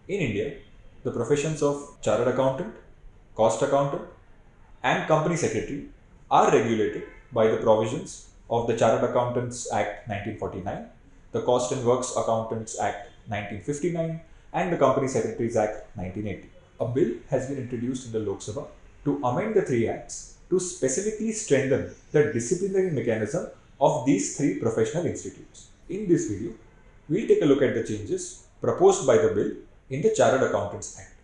In India, the professions of chartered accountant, cost accountant, and company secretary are regulated by the provisions of the Chartered Accountants Act 1949, the Cost and Works Accountants Act 1959, and the Company Secretaries Act 1980. A bill has been introduced in the Lok Sabha to amend the three acts to specifically strengthen the disciplinary mechanism of these three professional institutes. In this video, we'll take a look at the changes proposed by the bill in the Chartered Accountants Act.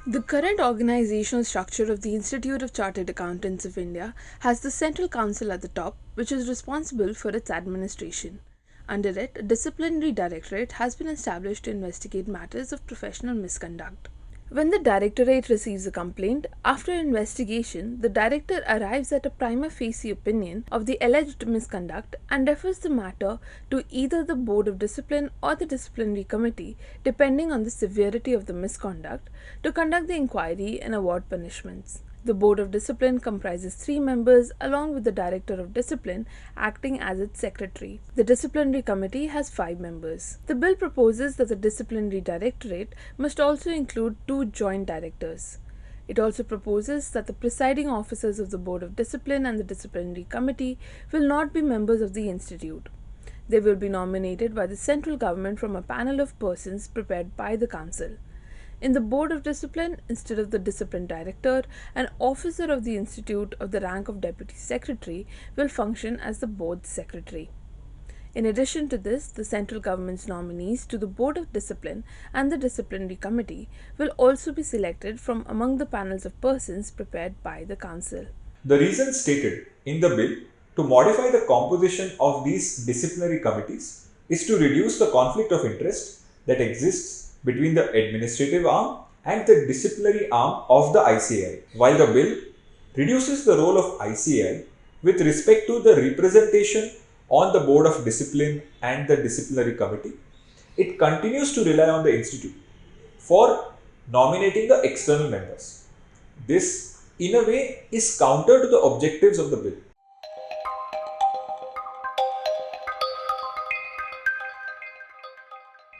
The current organizational structure of the Institute of Chartered Accountants of India has the Central Council at the top, which is responsible for its administration. Under it, a disciplinary directorate has been established to investigate matters of professional misconduct. When the directorate receives a complaint, after investigation, the director arrives at a prima facie opinion of the alleged misconduct and refers the matter to either the Board of Discipline or the Disciplinary Committee, depending on the severity of the misconduct, to conduct the inquiry and award punishments. The Board of Discipline comprises 3 members along with the Director of Discipline acting as its secretary. The Disciplinary Committee has 5 members. The bill proposes that the Disciplinary Directorate must also include 2 joint directors. It also proposes that the presiding officers of the Board of Discipline and the Disciplinary Committee will not be members of the Institute. They will be nominated by the central government from a panel of persons prepared by the Council. In the Board of Discipline, instead of the Discipline Director, an officer of the Institute of the rank of Deputy Secretary will function as the Board's Secretary. In addition to this, the central government's nominees to the Board of Discipline and the Disciplinary Committee will also be selected from among the panels of persons prepared by the Council. The reasons stated in the bill to modify the composition of these disciplinary committees is to reduce the conflict of interest that exists between the administrative arm and the disciplinary arm of the ICAI. While the bill reduces the role of ICAI with respect to the representation on the Board of Discipline and the Disciplinary Committee, it continues to rely on the Institute for nominating the external members. This, in a way, is counter to the objectives of the bill.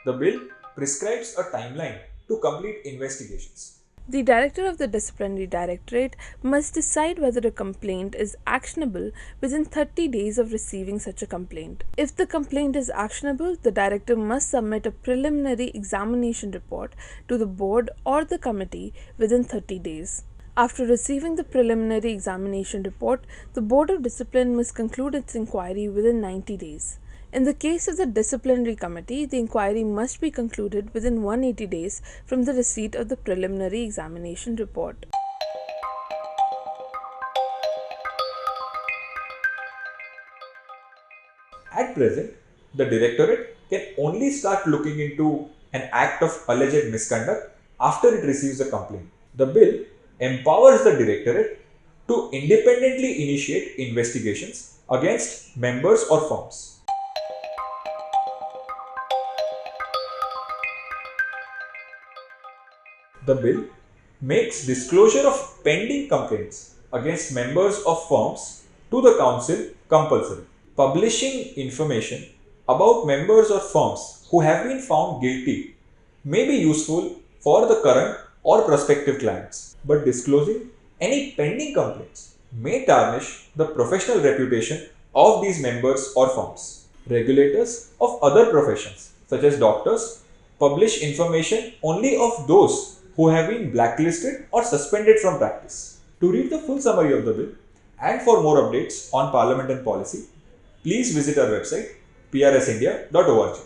The bill prescribes a timeline to complete investigations. The Director of the Disciplinary Directorate must decide whether a complaint is actionable within 30 days of receiving such a complaint. If the complaint is actionable, the Director must submit a preliminary examination report to the Board or the Committee within 30 days. After receiving the preliminary examination report, the Board of Discipline must conclude its inquiry within 90 days. In the case of the Disciplinary Committee, the inquiry must be concluded within 180 days from the receipt of the preliminary examination report. At present, the Directorate can only start looking into an act of alleged misconduct after it receives a complaint. The bill empowers the Directorate to independently initiate investigations against members or firms. The bill makes disclosure of pending complaints against members of firms to the Council compulsory. Publishing information about members or firms who have been found guilty may be useful for the current or prospective clients, but disclosing any pending complaints may tarnish the professional reputation of these members or firms. Regulators of other professions, such as doctors, publish information only of those who have been blacklisted or suspended from practice. To read the full summary of the bill and for more updates on Parliament and policy, please visit our website prsindia.org.